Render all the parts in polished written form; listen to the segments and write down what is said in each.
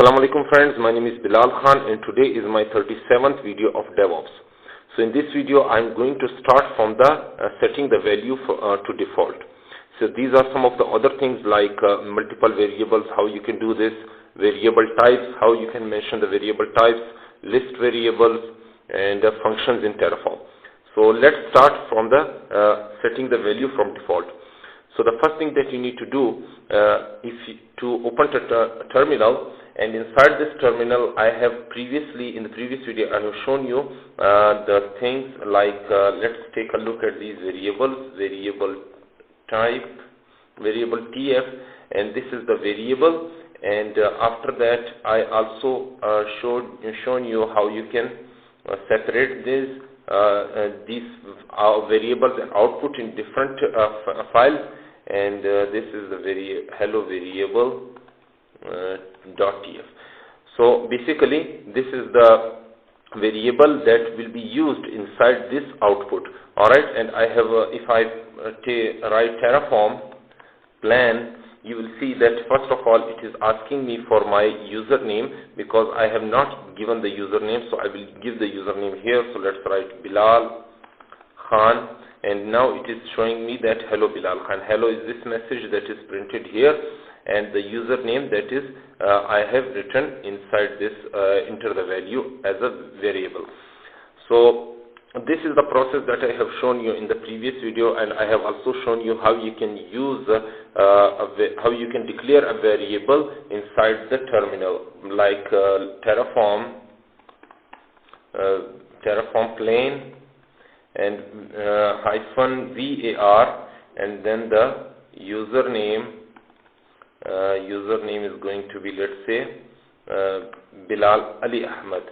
Assalamu alaikum friends, my name is Bilal Khan and today is my 37th video of DevOps. So in this video I am going to start from the setting the value to default. So these are some of the other things like multiple variables, how you can do this, variable types, how you can mention the variable types, list variables and functions in Terraform. So let's start from the setting the value from default. So the first thing that you need to do to open a terminal, and inside this terminal I have in the previous video I have shown you the things like let's take a look at these variables, variable type, variable tf, and this is the variable, and after that I also shown you how you can separate these variables and output in different files, and this is the hello variable .tf. So basically this is the variable that will be used inside this output. Alright, and I have if I write Terraform plan, you will see that first of all it is asking me for my username because I have not given the username, so I will give the username here. So let's write Bilal Khan, and now it is showing me that hello Bilal Khan. Hello is this message that is printed here, and the username that is I have written inside this enter the value as a variable. So this is the process that I have shown you in the previous video, and I have also shown you how you can use how you can declare a variable inside the terminal, like Terraform plain and -var, and then the username is going to be, let's say, Bilal Ali Ahmed.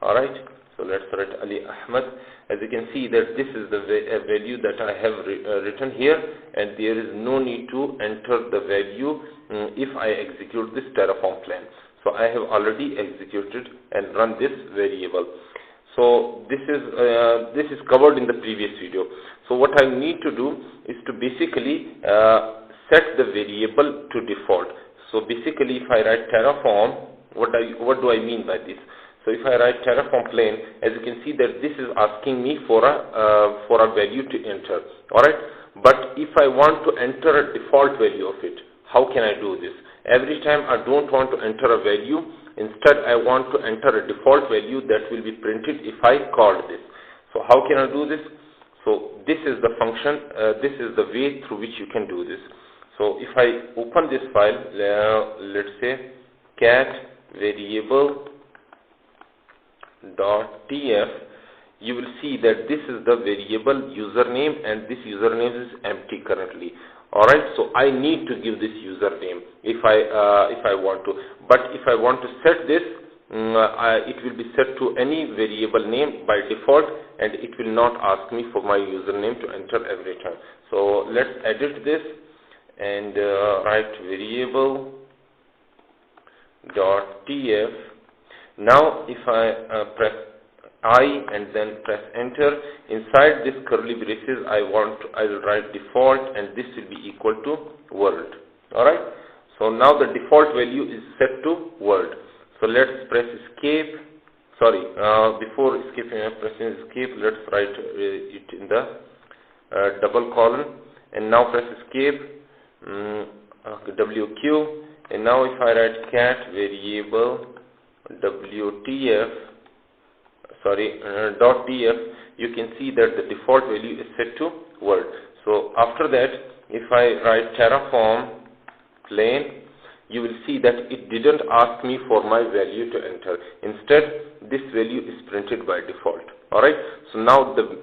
Alright, so let's write Ali Ahmed. As you can see that this is the value that I have written here, and there is no need to enter the value if I execute this Terraform plan. So I have already executed and run this variable. So this is covered in the previous video. So what I need to do is to basically set the variable to default. So basically if I write Terraform, what do I mean by this? So if I write Terraform plain, as you can see that this is asking me for a value to enter. Alright, but if I want to enter a default value of it, how can I do this? Every time I don't want to enter a value, instead I want to enter a default value that will be printed if I called this. So how can I do this? So this is the function, this is the way through which you can do this. So if I open this file, let's say cat variable .tf, you will see that this is the variable username, and this username is empty currently. Alright, so I need to give this username if I want to, but if I want to set this, it will be set to any variable name by default, and it will not ask me for my username to enter every time. So let's edit this and write variable .tf. Now if I press I and then press enter, inside this curly braces I will write default, and this will be equal to world. Alright, so now the default value is set to world. So let's press escape. Sorry, before pressing escape, let's write it in the double colon, and now press escape, WQ, and now if I write cat variable .tf, you can see that the default value is set to world. So after that, if I write Terraform plain, you will see that it didn't ask me for my value to enter. Instead, this value is printed by default. Alright, so now the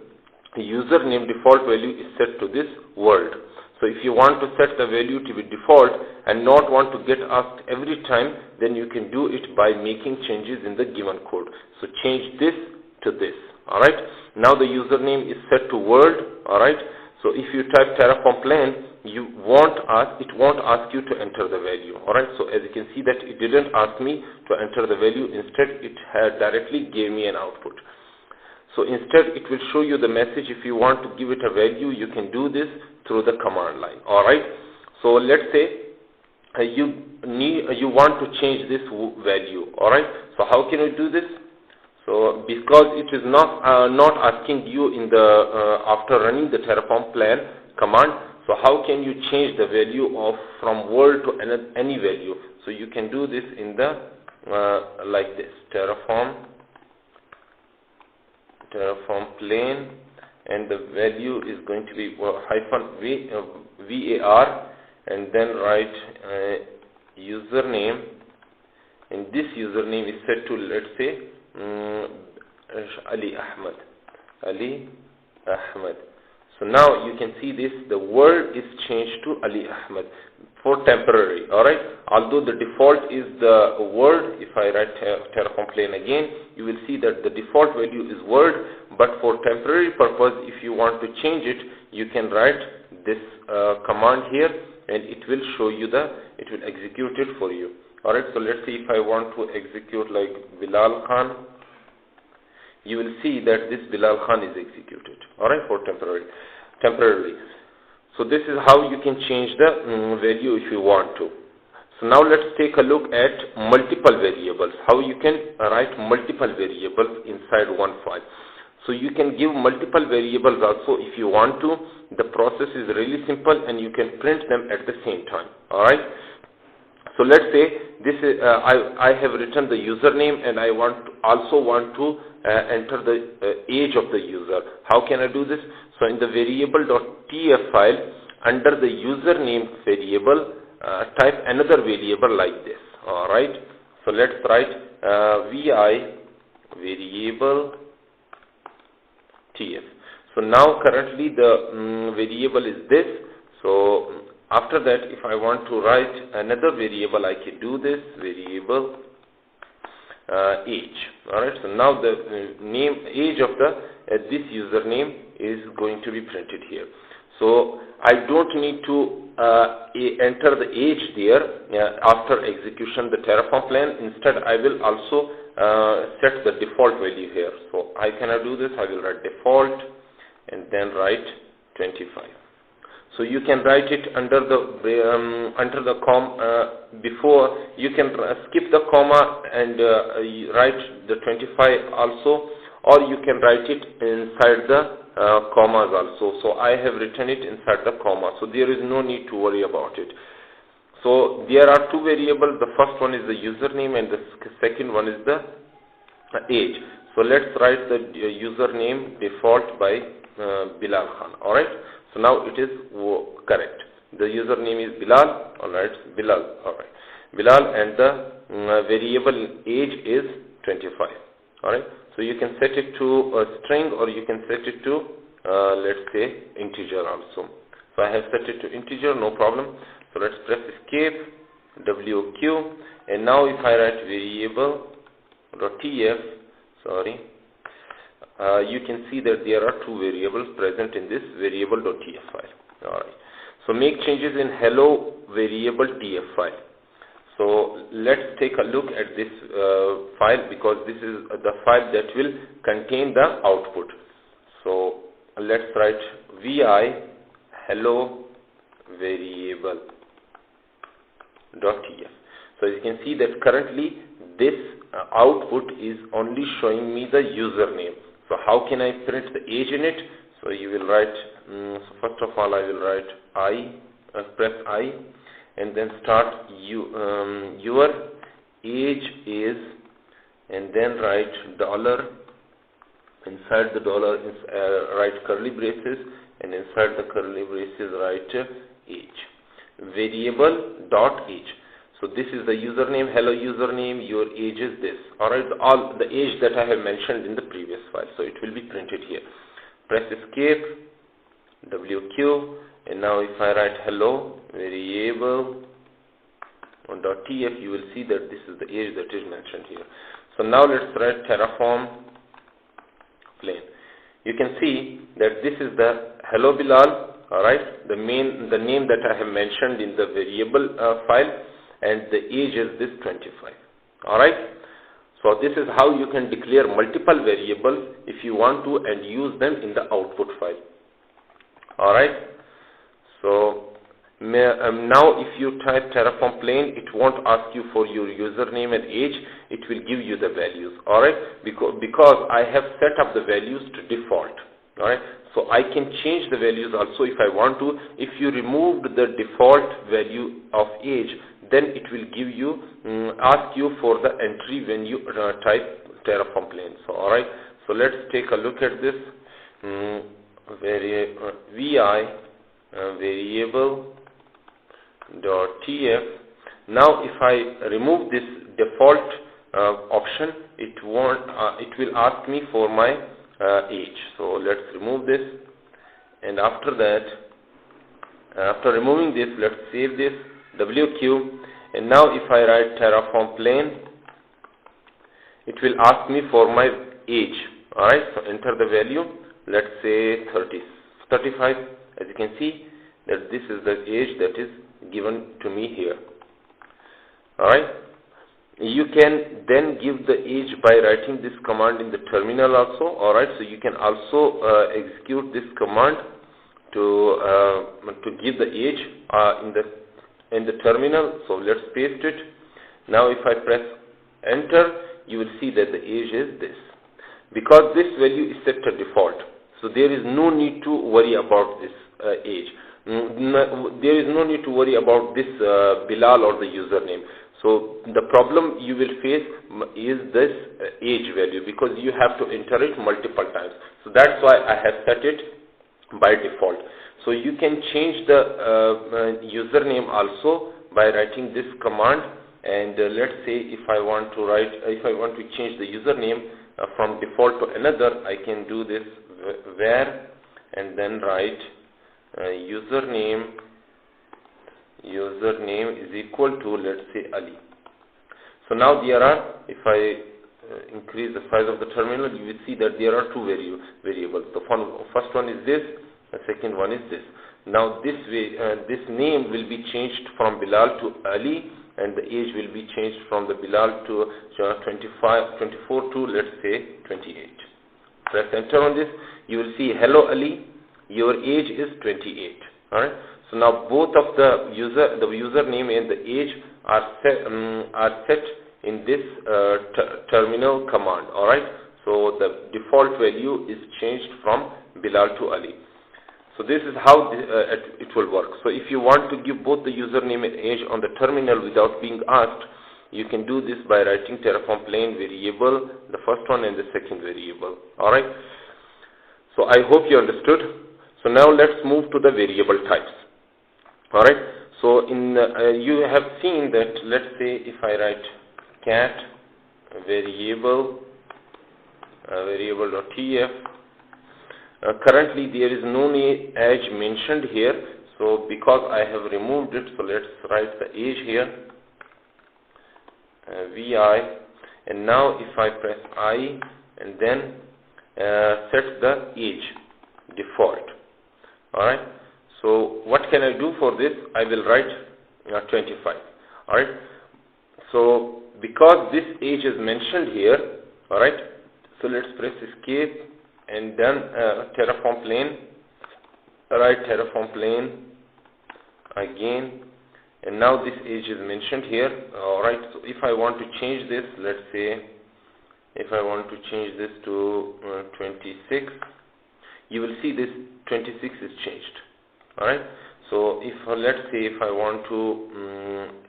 username default value is set to this world. So if you want to set the value to be default and not want to get asked every time, then you can do it by making changes in the given code. So change this to this. Alright, now the username is set to world. Alright, so if you type Terraform plain, it won't ask you to enter the value. Alright, so as you can see that it didn't ask me to enter the value, instead it had directly gave me an output. So instead it will show you the message. If you want to give it a value, you can do this through the command line. Alright, so let's say you want to change this value. All right, so how can you do this? So because it is not asking you in the after running the Terraform plan command, so how can you change the value of from world to any value? So you can do this in the like this, Terraform plane, and the value is going to be var, and then write username, and this username is set to, let's say, Ali Ahmed. So now you can see this, the word is changed to Ali Ahmed for temporary. Alright, although the default is the word, if I write Terraform plane again, you will see that the default value is word, but for temporary purpose, if you want to change it, you can write this command here, and it will show you it will execute it for you. Alright, so let's see if I want to execute like Bilal Khan. You will see that this Bilal Khan is executed. Alright, for temporarily. So this is how you can change the value if you want to. So now let's take a look at multiple variables. How you can write multiple variables inside one file. So you can give multiple variables also if you want to. The process is really simple, and you can print them at the same time. Alright. So let's say this is I have written the username, and I also want to enter the age of the user. How can I do this? So in the variable.tf file, under the username variable, type another variable like this. Alright. So let's write vi variable tf. So now currently the variable is this. So after that, if I want to write another variable, I can do this, variable age. Alright, so now the age of this username is going to be printed here. So I don't need to enter the age there after execution the Terraform plan. Instead, I will also set the default value here. So how can I do this? I will write default and then write 25. So you can write it under the comma before. You can skip the comma and write the 25 also, or you can write it inside the commas also. So I have written it inside the comma, so there is no need to worry about it. So there are two variables. The first one is the username, and the second one is the age. So let's write the username default by Bilal Khan. Alright, so now it is correct. The username is Bilal. Alright, Bilal. Alright, Bilal, and the variable age is 25. Alright, so you can set it to a string, or you can set it to let's say integer also. So I have set it to integer, no problem. So let's press escape, WQ, and now if I write variable.tf, you can see that there are two variables present in this variable.tf file. Alright, so make changes in hello variable.tf file. So let's take a look at this file, because this is the file that will contain the output. So let's write vi hello variable.tf. So you can see that currently this output is only showing me the username. So how can I print the age in it? So you will write, so first of all I will write press I, and then start your age is, and then write dollar, inside the dollar write curly braces, and inside the curly braces write age, variable dot age. So this is the username, hello username, your age is this. Alright, all the age that I have mentioned in the previous file. So it will be printed here. Press escape, WQ, and now if I write hello variable.tf, you will see that this is the age that is mentioned here. So now let's write Terraform plane. You can see that this is the hello Bilal, alright, the name that I have mentioned in the variable file, and the age is this 25. Alright, so this is how you can declare multiple variables if you want to, and use them in the output file. Alright, so Now if you type Terraform plain, it won't ask you for your username and age, it will give you the values, alright, because I have set up the values to default, alright. So I can change the values also if I want to. If you removed the default value of age, then it will give you, ask you for the entry when you type Terraform plain. So alright, so let's take a look at this. Variable .tf. Now if I remove this default option, it will ask me for my age. So let's remove this, and after that, after removing this, let's save this WQ, and now if I write Terraform plain, it will ask me for my age. Alright, so enter the value, let's say 35. As you can see that this is the age that is given to me here. Alright, you can then give the age by writing this command in the terminal also. Alright, so you can also execute this command to give the age in the terminal. So let's paste it. Now if I press enter, you will see that the age is this, because this value is set to default. So there is no need to worry about this age. There is no need to worry about this Bilal or the username. So the problem you will face is this age value, because you have to enter it multiple times. So that's why I have set it by default. So you can change the username also by writing this command. And let's say if I want to change the username from default to another, I can do this where and then write username is equal to, let's say, Ali. So now there are, if I increase the size of the terminal, you will see that there are two variables. The first one is this, the second one is this. Now this name will be changed from Bilal to Ali, and the age will be changed from the Bilal to 24 to, let's say, 28. Press enter on this, you will see hello Ali, your age is 28. Alright, so now both of the username and the age are set in this terminal command. Alright, so the default value is changed from Bilal to Ali. So this is how it will work. So if you want to give both the username and age on the terminal without being asked, you can do this by writing Terraform plain variable, the first one and the second variable. Alright, so I hope you understood. So now let's move to the variable types. Alright, so you have seen that, let's say if I write cat variable variable.tf, currently there is no age mentioned here. So because I have removed it, so let's write the age here, vi, and now if I press I and then set the age default. Alright, so what can I do for this? I will write 25. Alright, so because this age is mentioned here, alright, so let's press escape and then Terraform plain, write Terraform plain again, and now this age is mentioned here. Alright, so if I want to change this, let's say if I want to change this to 26, you will see this 26 is changed. Alright, so if let's say if I want to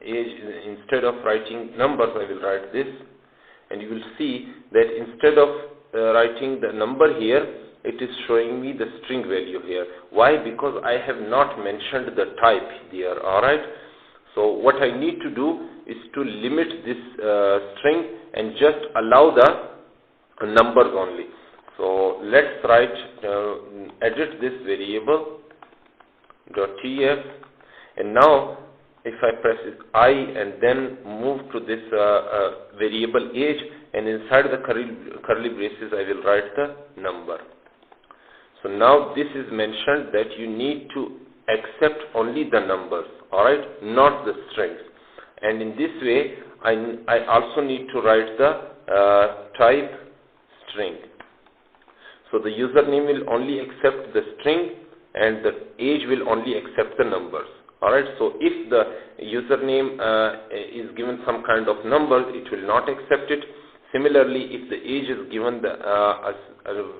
age, instead of writing numbers, I will write this, and you will see that instead of writing the number here, it is showing me the string value here. Why? Because I have not mentioned the type there. Alright, so what I need to do is to limit this string and just allow the numbers only. So let's write edit this variable .tf, and now if I press I and then move to this variable age, and inside the curly braces I will write the number. So now this is mentioned that you need to accept only the numbers, alright, not the strings. And in this way I also need to write the type string. So the username will only accept the string and the age will only accept the numbers. Alright, so if the username is given some kind of number, it will not accept it. Similarly, if the age is given a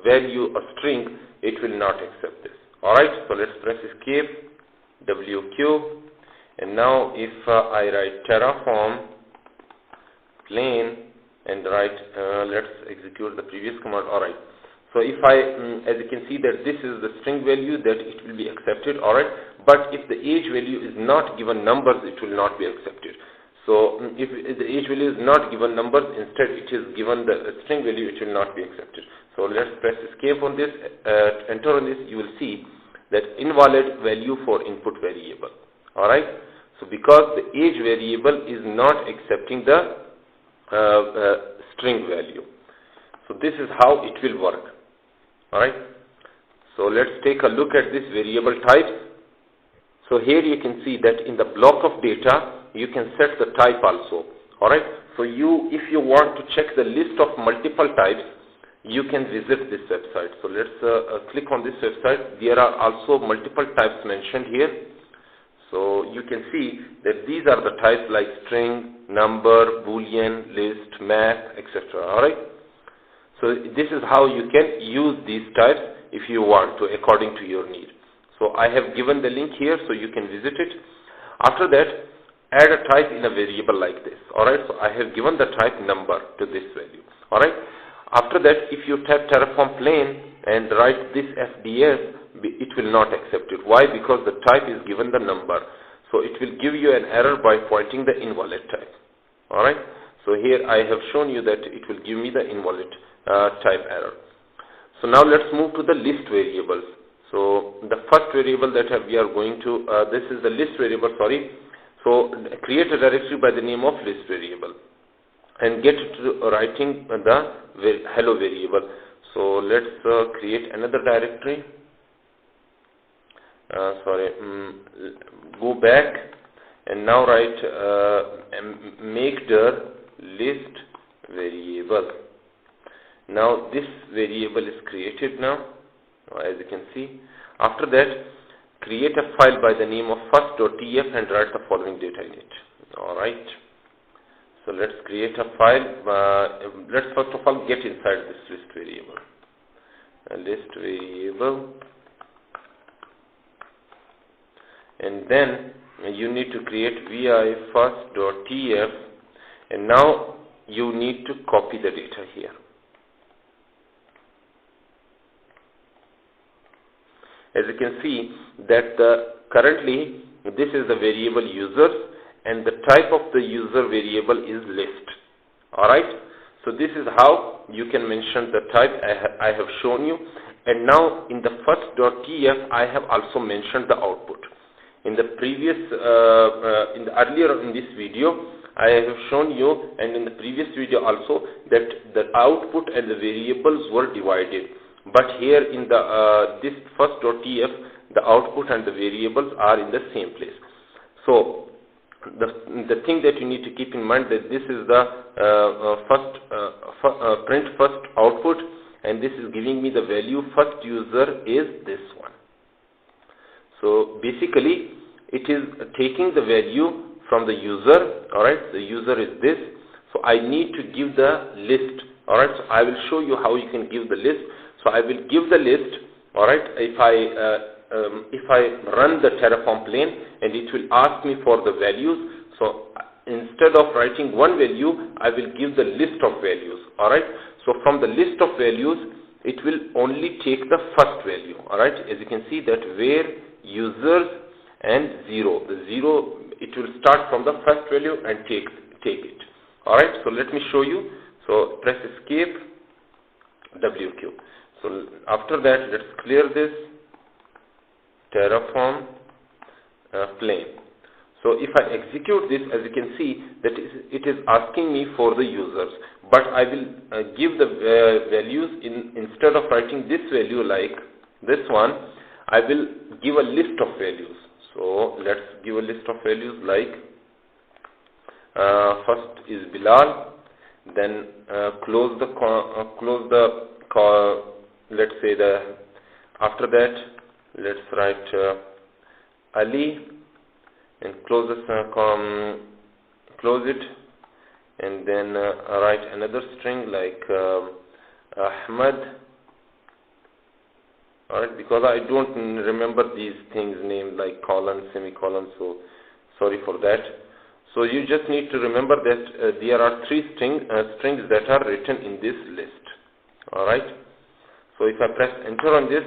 value, a string, it will not accept this. Alright, so let's press escape, WQ, and now if I write Terraform plain and write, let's execute the previous command. Alright, so if as you can see that this is the string value, that it will be accepted. Alright, but if the age value is not given numbers, it will not be accepted. So if the age value is not given numbers, instead it is given the string value, it will not be accepted. So let's press escape on this, enter on this, you will see that invalid value for input variable. Alright, so because the age variable is not accepting the string value. So this is how it will work. Alright, so let's take a look at this variable types. So here you can see that in the block of data you can set the type also. Alright, so if you want to check the list of multiple types, you can visit this website. So let's click on this website. There are also multiple types mentioned here. So you can see that these are the types like string, number, boolean, list, math, etc. Alright, so this is how you can use these types if you want to, according to your need. So I have given the link here, so you can visit it. After that, add a type in a variable like this. Alright, so I have given the type number to this value. Alright, after that, if you type Terraform plain and write this FDS, it will not accept it. Why? Because the type is given the number. So it will give you an error by pointing the invalid type. Alright, so here I have shown you that it will give me the invalid type error. So now let's move to the list variables. So the first variable that we are going to, this is the list variable, sorry. So create a directory by the name of list variable and get to writing the hello variable. So let's create another directory. Go back and now write make the list variable. Now this variable is created now, as you can see. After that, create a file by the name of first.tf and write the following data in it. Alright, so let's create a file. Let's first of all get inside this list variable. A list variable, and then you need to create vi first.tf, and now you need to copy the data here. As you can see that currently this is the variable users and the type of the user variable is list. Alright, so this is how you can mention the type I have shown you. And now in the first.tf I have also mentioned the output. In the previous, earlier in this video I have shown you, and in the previous video also, that the output and the variables were divided. But here in the this first.tf, the output and the variables are in the same place. So the thing that you need to keep in mind that this is the print first output, and this is giving me the value first user is this one. So basically it is taking the value from the user. Alright, the user is this, so I need to give the list. Alright, so I will show you how you can give the list. So I will give the list. Alright, if I run the Terraform plain, and it will ask me for the values. So instead of writing one value, I will give the list of values. Alright, so from the list of values, it will only take the first value. Alright, as you can see that where users and 0, the 0, it will start from the first value and take it. Alright, so let me show you. So press escape, WQ. So after that, let's clear this Terraform plain. So if I execute this, as you can see that it is asking me for the users, but I will give the values instead of writing this value like this one, I will give a list of values. So let's give a list of values like first is Bilal, then close the let's say after that let's write Ali, and close it, and then write another string like Ahmad. Alright, because I don't remember these things named like colon, semicolon, so sorry for that. So you just need to remember that there are three strings that are written in this list. Alright, so if I press enter on this,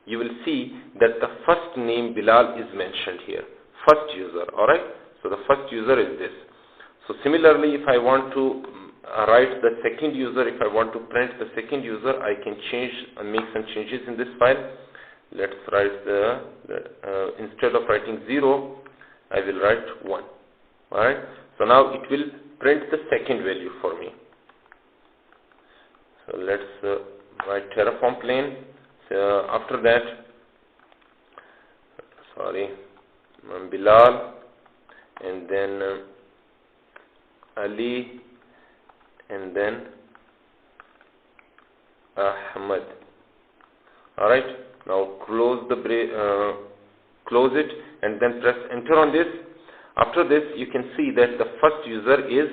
you will see that the first name Bilal is mentioned here, first user. Alright, so the first user is this. So similarly, if I want to write the second user, if I want to print the second user, I can change and make some changes in this file. Let's write instead of writing 0, I will write 1. Alright, so now it will print the second value for me. So let's write Terraform plane. So after that, Bilal, and then Ali, and then Ahmad. Alright, now close it and then press enter on this. After this, you can see that the first user is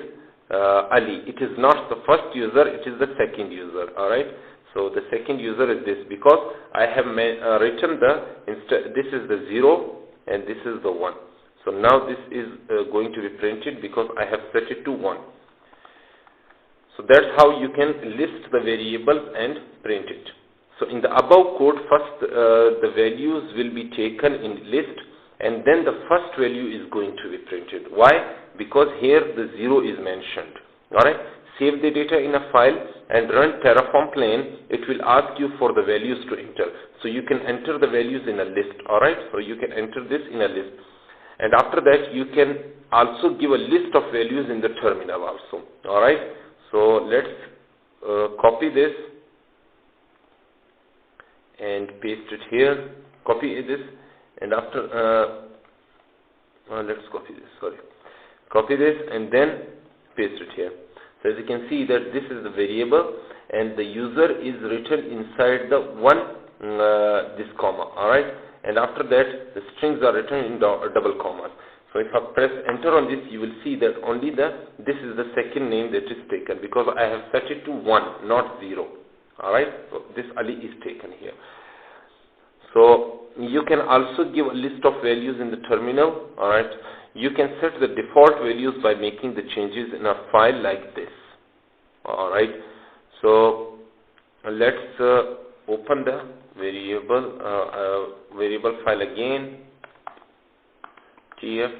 Ali. It is not the first user, it is the second user. Alright, so the second user is this, because I have written this is the 0 and this is the 1. So now this is going to be printed because I have set it to 1. So that's how you can list the variable and print it. So in the above code, first the values will be taken in list, and then the first value is going to be printed. Why? Because here the 0 is mentioned. Alright, save the data in a file and run Terraform plane. It will ask you for the values to enter. So you can enter the values in a list. Alright, so you can enter this in a list. And after that, you can also give a list of values in the terminal also. Alright, so let's copy this and paste it here. Copy this, and after let's copy this. Copy this and then paste it here. So as you can see that this is the variable, and the user is written inside the this comma. Alright, and after that the strings are written in double commas. So if I press enter on this, you will see that only this is the second name that is taken, because I have set it to 1, not 0. Alright, so this Ali is taken here. So you can also give a list of values in the terminal. Alright, you can set the default values by making the changes in a file like this. Alright, so let's open the variable file again. TF.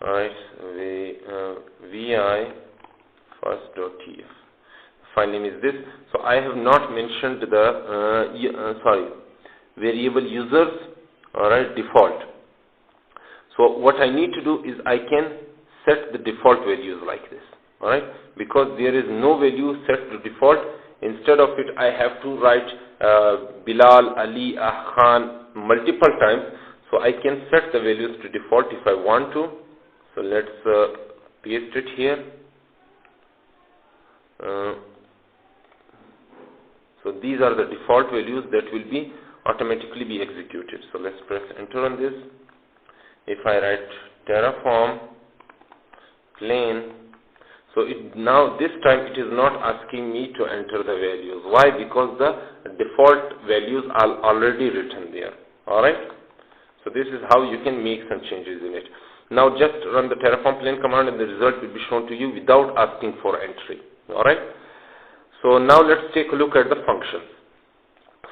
Alright, vi first.tf. File name is this. So I have not mentioned the variable users. Alright, default. So what I need to do is I can set the default values like this. Alright, because there is no value set to default. Instead of it, I have to write Bilal, Ali, Khan multiple times. So I can set the values to default if I want to. So let's paste it here. So these are the default values that will be automatically be executed. So let's press enter on this. If I write Terraform plane, so now this time it is not asking me to enter the values. Why? Because the default values are already written there. Alright, so this is how you can make some changes in it. Now just run the Terraform plane command and the result will be shown to you without asking for entry. Alright, so now let's take a look at the functions.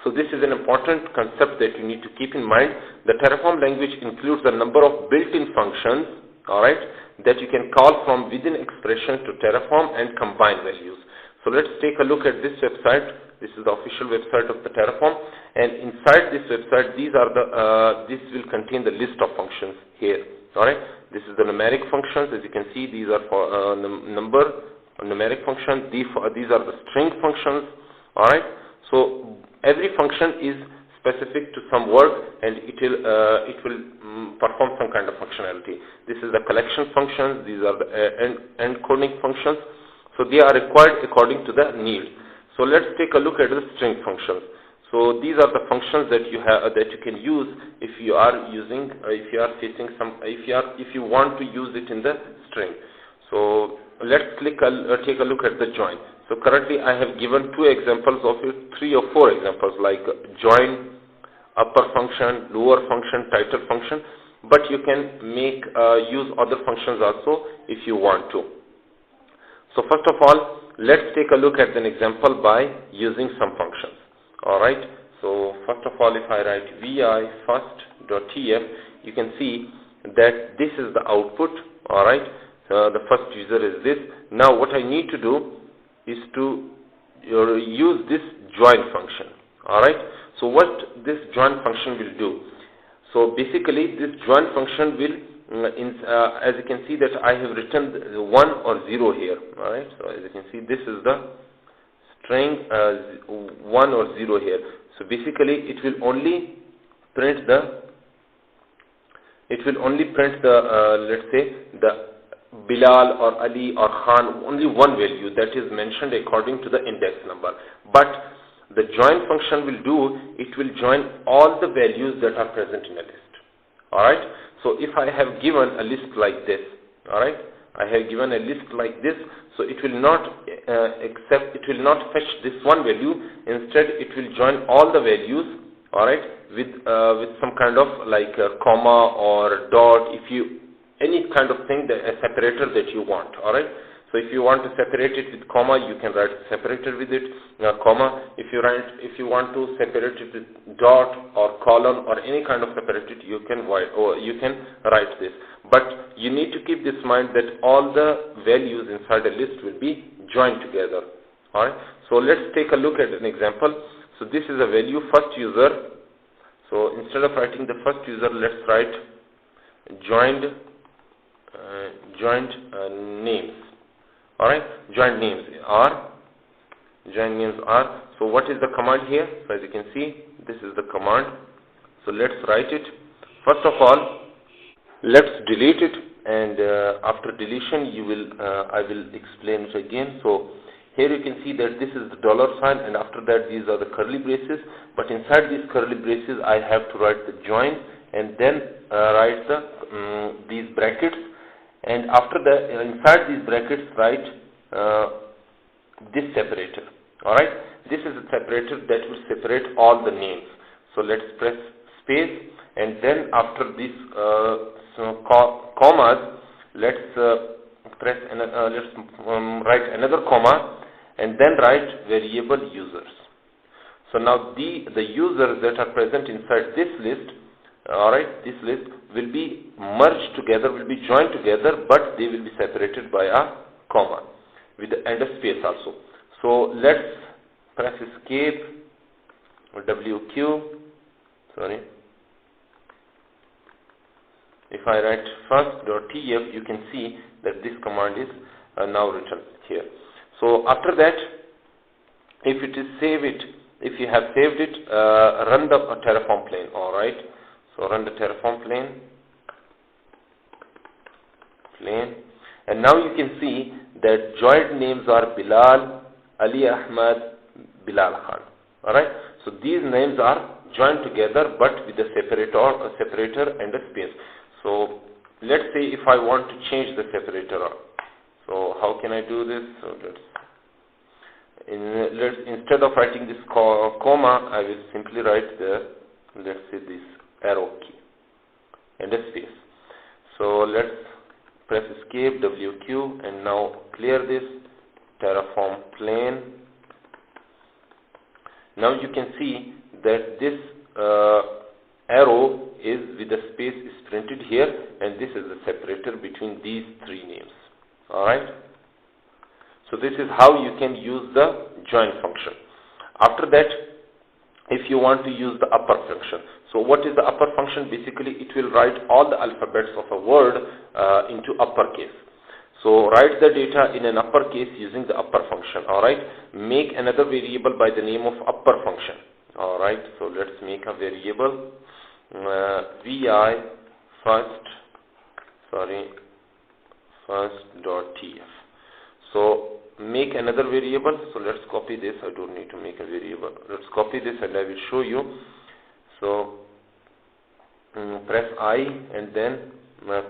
So this is an important concept that you need to keep in mind. The Terraform language includes a number of built-in functions, alright, that you can call from within expressions to Terraform and combine values. So let's take a look at this website. This is the official website of the Terraform, and inside this website, this will contain the list of functions here. Alright, this is the numeric functions. As you can see, these are for numeric function. These are the string functions. Alright, so every function is specific to some work, and it will perform some kind of functionality. This is the collection functions. These are the encoding functions. So they are required according to the need. So let's take a look at the string functions. So these are the functions that you have that you can use if you are using if you are facing some if you want to use it in the string. So let's take a look at the join. So currently I have given 2 examples of it, 3 or 4 examples like join, upper function, lower function, title function, but you can make use other functions also if you want to. So first of all, let's take a look at an example by using some functions. Alright, so first of all, if I write vi first.tf, you can see that this is the output. Alright, the first user is this. Now what I need to do is to use this join function. Alright, so what this join function will do? So basically this join function will as you can see that I have written 1 or 0 here. Alright, so as you can see this is the string 1 or 0 here. So basically it will only print the let's say the Bilal or Ali or Khan, only one value that is mentioned according to the index number. But the join function will do, it will join all the values that are present in a list. Alright, so if I have given a list like this, alright, I have given a list like this, so it will not it will not fetch this one value. Instead it will join all the values, alright, with some kind of like a comma or dot, if you any kind of thing, a separator that you want. Alright, so if you want to separate it with comma, you can write separator with it, comma. If you want to separate it with dot or colon or any kind of separator, you can write this. But you need to keep this in mind that all the values inside a list will be joined together. Alright, so let's take a look at an example. So this is a value first user. So instead of writing the first user, let's write joined names. Alright, joined names are. So what is the command here? So as you can see, this is the command. So let's write it. First of all, let's delete it, and after deletion I will explain it again. So here you can see that this is the $sign, and after that these are the curly braces, but inside these curly braces I have to write the join, and then write these brackets, and after that inside these brackets write this separator. Alright, this is a separator that will separate all the names. So let's press space, and then after these commas, let's write another comma, and then write variable users. So now the users that are present inside this list, alright, this list will be merged together, will be joined together, but they will be separated by a comma and a space also. So let's press escape or WQ. If I write first.tf, you can see that this command is now written here. So after that, if you have saved it, run the Terraform plane. Alright, so run the Terraform plane, and now you can see that joined names are Bilal, Ali Ahmad, Bilal Khan. Alright, so these names are joined together but with a separator and a space. So let's say if I want to change the separator, so how can I do this? So instead of writing this comma, I will simply write let's say this arrow key and a space. So let's press escape, WQ, and now clear this Terraform plane. Now you can see that this arrow is with the space is printed here, and this is the separator between these three names. Alright, so this is how you can use the join function. After that, if you want to use the upper function, so what is the upper function? Basically it will write all the alphabets of a word into uppercase. So write the data in an uppercase using the upper function. Alright, make another variable by the name of upper function. Alright, so let's make a variable vi first.tf. So make another variable. So let's copy this. I don't need to make a variable. Let's copy this and I will show you. So press I and then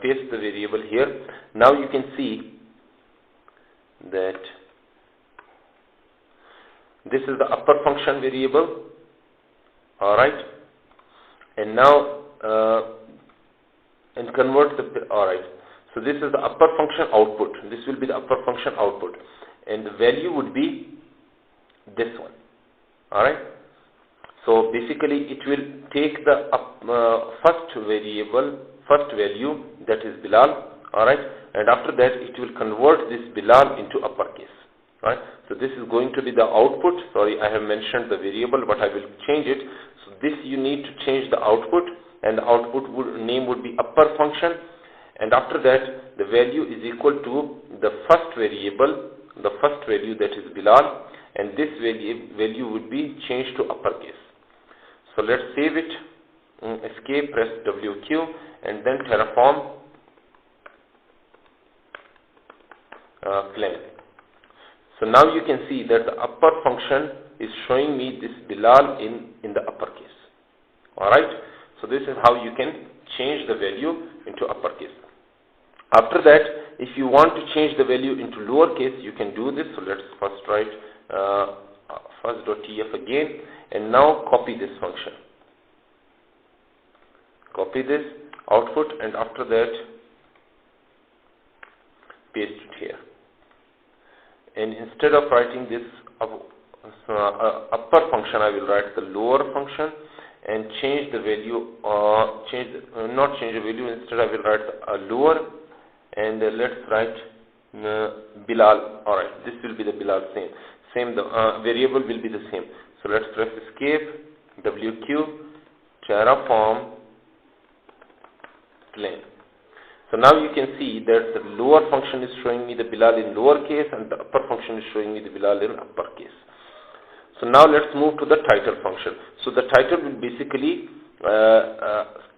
paste the variable here. Now you can see that this is the upper function variable. Alright, and now and convert the, alright, so this is the upper function output. This will be the upper function output, and the value would be this one. Alright, so basically it will take the first value, that is Bilal. Alright, and after that it will convert this Bilal into uppercase. Right, so this is going to be the output. Sorry, I have mentioned the variable, but I will change it. So this you need to change the output, and the output name would be upper function, and after that the value is equal to the first variable, the first value, that is Bilal, and this value would be changed to uppercase. So let's save it. Escape, press WQ, and then Terraform plan. So now you can see that the upper function is showing me this Bilal in the uppercase. Alright, so this is how you can change the value into uppercase. After that, if you want to change the value into lowercase, you can do this. So let's first write first.tf again, and now copy this function. Copy this output, and after that paste it here. And instead of writing this upper function, I will write the lower function and change the value, not change the value, instead I will write a lower, and let's write Bilal. Alright, this will be the Bilal same, the variable will be the same. So let's press escape, WQ, Terraform plan. So now you can see that the lower function is showing me the Bilal in lower case, and the upper function is showing me the Bilal in upper case. So now let's move to the title function. So the title will basically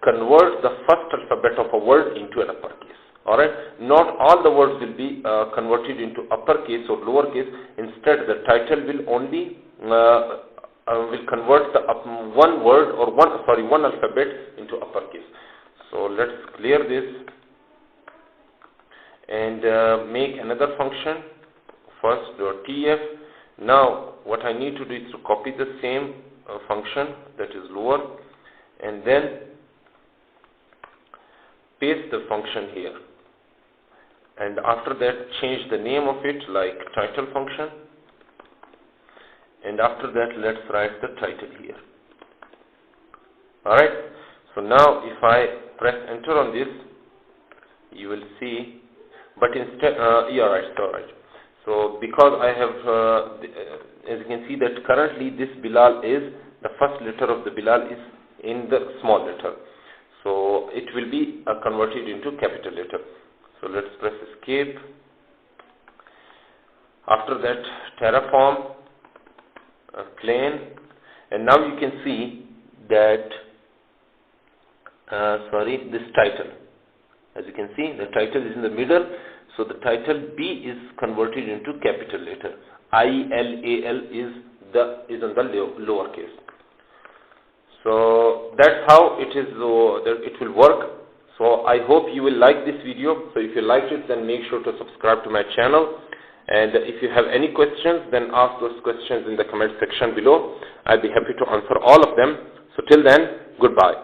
convert the first alphabet of a word into an uppercase. Alright, not all the words will be converted into uppercase or lowercase. Instead, the title will only will convert the one word or one alphabet into uppercase. So let's clear this and make another function, first.tf. Now what I need to do is to copy the same function, that is lower, and then paste the function here, and after that change the name of it like title function, and after that let's write the title here. Alright, so now if I press enter on this, you will see, but instead, alright. So because I have, as you can see that currently this Bilal is, the first letter of the Bilal is in the small letter. So it will be converted into capital letter. So let's press escape. After that, Terraform plan, and now you can see that, this title. As you can see, the title is in the middle, so the title B is converted into capital letter. ILAL is on the lower case. So that's how it is. It will work. So I hope you will like this video. So if you liked it, then make sure to subscribe to my channel. And if you have any questions, then ask those questions in the comment section below. I'll be happy to answer all of them. So till then, goodbye.